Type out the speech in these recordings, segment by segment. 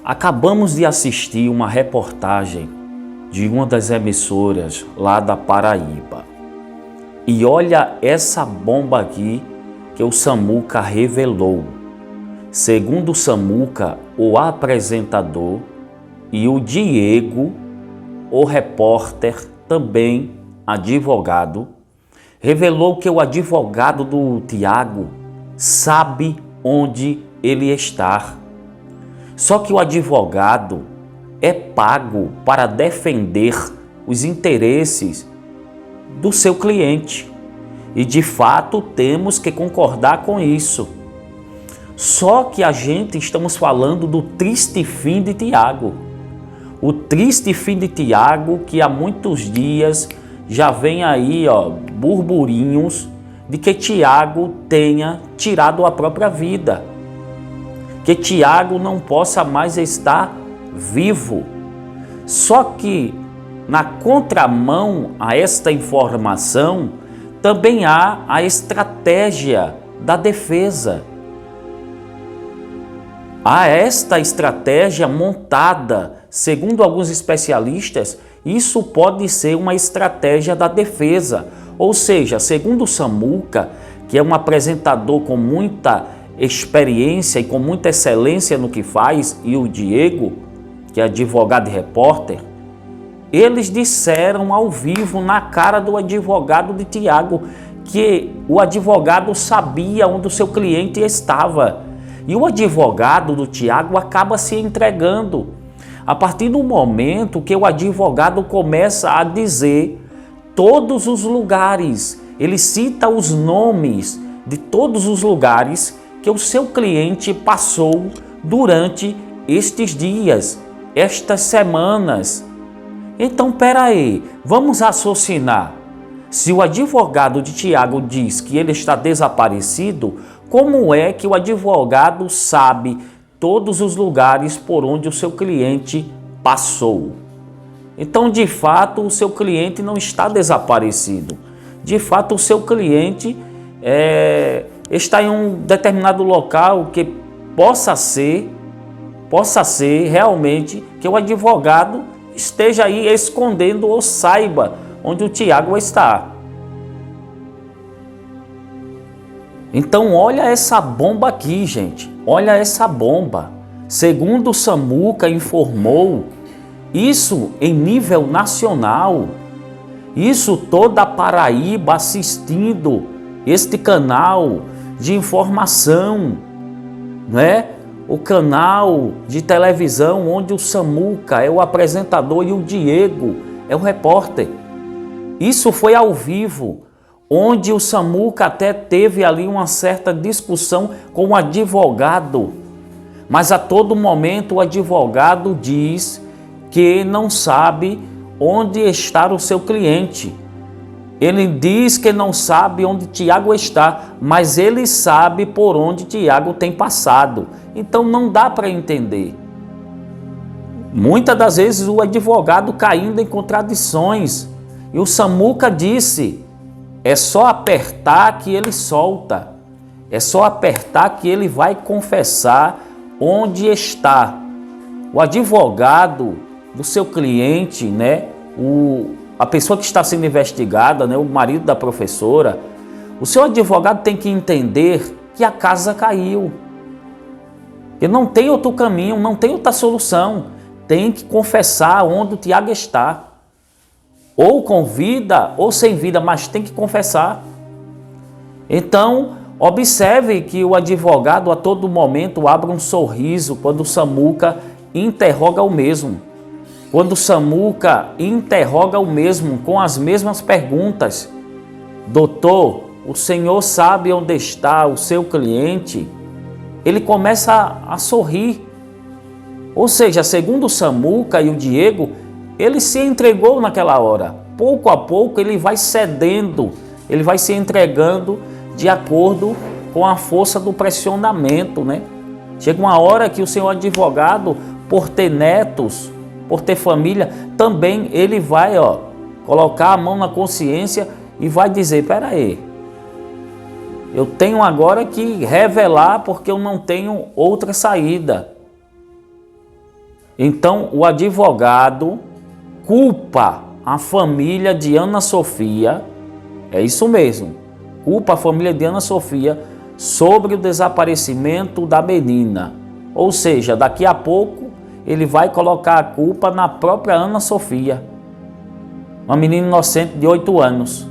Acabamos de assistir uma reportagem de uma das emissoras lá da Paraíba. E olha essa bomba aqui que o Samuca revelou. Segundo o Samuca, o apresentador, e o Diego, o repórter, também advogado, revelou que o advogado do Tiago sabe onde ele está. Só que o advogado é pago para defender os interesses do seu cliente. E de fato temos que concordar com isso. Só que estamos falando do triste fim de Tiago. O triste fim de Tiago, que há muitos dias já vem aí burburinhos de que Tiago tenha tirado a própria vida. Que Tiago não possa mais estar vivo. Só que na contramão a esta informação, também há a estratégia da defesa. Há esta estratégia montada, segundo alguns especialistas, isso pode ser uma estratégia da defesa. Ou seja, segundo o Samuca, que é um apresentador com muita experiência e com muita excelência no que faz, e o Diego, que é advogado e repórter, eles disseram ao vivo na cara do advogado de Tiago que o advogado sabia onde o seu cliente estava. E o advogado do Tiago acaba se entregando. A partir do momento que o advogado começa a dizer todos os lugares, ele cita os nomes de todos os lugares que o seu cliente passou durante estes dias, estas semanas. Então, peraí, vamos raciocinar. Se o advogado de Tiago diz que ele está desaparecido, como é que o advogado sabe todos os lugares por onde o seu cliente passou? Então, de fato, o seu cliente não está desaparecido. De fato, o seu cliente está em um determinado local que possa ser realmente que o advogado esteja aí escondendo ou saiba onde o Tiago está. Então olha essa bomba aqui, gente. Olha essa bomba. Segundo o Samuca informou, isso em nível nacional. Isso toda a Paraíba assistindo este canal de informação, não é? O canal de televisão onde o Samuca é o apresentador e o Diego é o repórter. Isso foi ao vivo, onde o Samuca até teve ali uma certa discussão com o advogado. Mas a todo momento o advogado diz que não sabe onde está o seu cliente. Ele diz que não sabe onde Tiago está, mas ele sabe por onde Tiago tem passado. Então não dá para entender. Muitas das vezes o advogado caindo em contradições. E o Samuca disse, é só apertar que ele solta. É só apertar que ele vai confessar onde está. O advogado do seu cliente, né? A pessoa que está sendo investigada, né, o marido da professora, o seu advogado tem que entender que a casa caiu. E não tem outro caminho, não tem outra solução. Tem que confessar onde o Tiago está. Ou com vida ou sem vida, mas tem que confessar. Então, observe que o advogado a todo momento abre um sorriso quando o Samuca interroga o mesmo. Quando o Samuca interroga o mesmo com as mesmas perguntas. Doutor, o senhor sabe onde está o seu cliente? Ele começa a sorrir. Ou seja, segundo o Samuca e o Diego, ele se entregou naquela hora. Pouco a pouco ele vai cedendo, ele vai se entregando de acordo com a força do pressionamento, né? Chega uma hora que o senhor advogado, por ter netos, por ter família, também ele vai colocar a mão na consciência e vai dizer, peraí, eu tenho agora que revelar porque eu não tenho outra saída. Então o advogado culpa a família de Ana Sofia, é isso mesmo, culpa a família de Ana Sofia sobre o desaparecimento da menina. Ou seja, daqui a pouco ele vai colocar a culpa na própria Ana Sofia, uma menina inocente de 8 anos.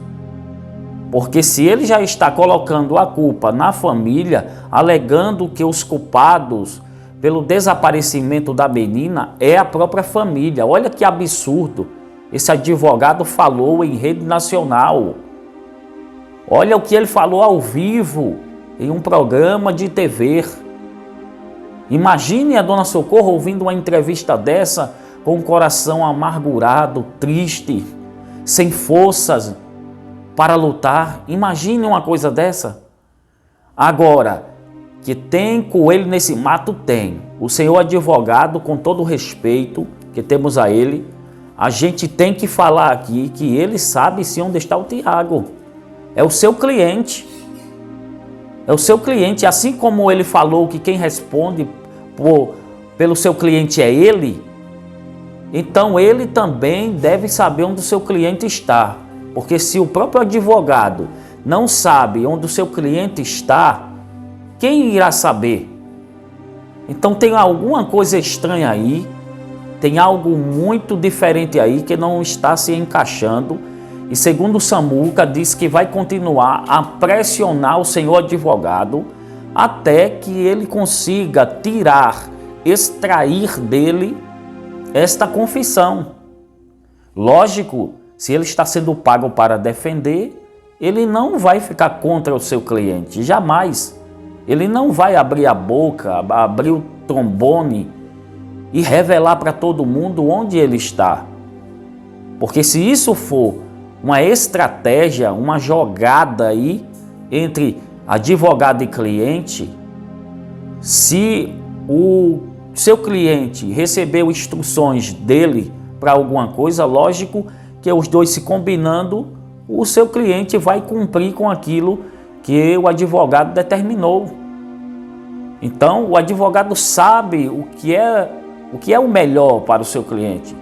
Porque se ele já está colocando a culpa na família, alegando que os culpados pelo desaparecimento da menina é a própria família. Olha que absurdo esse advogado falou em rede nacional. Olha o que ele falou ao vivo em um programa de TV. Imagine a dona Socorro ouvindo uma entrevista dessa com o coração amargurado, triste, sem forças para lutar. Imagine uma coisa dessa. Agora, que tem coelho nesse mato, tem. O senhor advogado, com todo o respeito que temos a ele, a gente tem que falar aqui que ele sabe sim onde está o Tiago. É o seu cliente. É o seu cliente. Assim como ele falou que quem responde pelo seu cliente é ele, então ele também deve saber onde o seu cliente está. Porque se o próprio advogado não sabe onde o seu cliente está, quem irá saber? Então tem alguma coisa estranha aí, tem algo muito diferente aí que não está se encaixando. E segundo o Samuca, diz que vai continuar a pressionar o senhor advogado até que ele consiga tirar, extrair dele esta confissão. Lógico, se ele está sendo pago para defender, ele não vai ficar contra o seu cliente, jamais. Ele não vai abrir a boca, abrir o trombone e revelar para todo mundo onde ele está. Porque se isso for uma estratégia, uma jogada aí entre advogado e cliente, se o seu cliente recebeu instruções dele para alguma coisa, lógico que os dois se combinando, o seu cliente vai cumprir com aquilo que o advogado determinou. Então, o advogado sabe o que é o melhor para o seu cliente.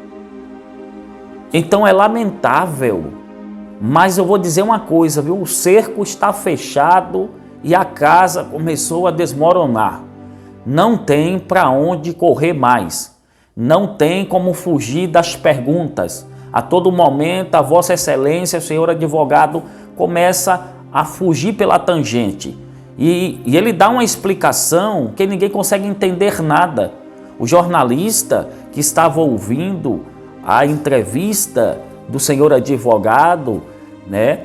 Então, é lamentável, mas eu vou dizer uma coisa, viu? O cerco está fechado e a casa começou a desmoronar. Não tem para onde correr mais. Não tem como fugir das perguntas. A todo momento, a Vossa Excelência, o senhor advogado, começa a fugir pela tangente. E ele dá uma explicação que ninguém consegue entender nada. O jornalista que estava ouvindo a entrevista do senhor advogado, né,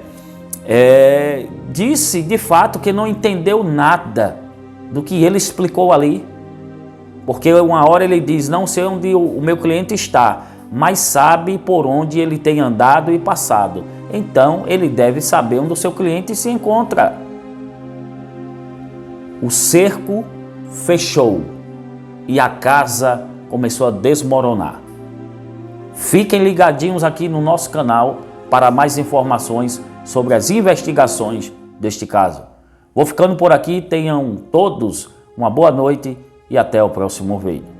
disse de fato que não entendeu nada do que ele explicou ali. Porque uma hora ele diz, não sei onde o meu cliente está, mas sabe por onde ele tem andado e passado. Então ele deve saber onde o seu cliente se encontra. O cerco fechou e a casa começou a desmoronar. Fiquem ligadinhos aqui no nosso canal para mais informações sobre as investigações deste caso. Vou ficando por aqui, tenham todos uma boa noite e até o próximo vídeo.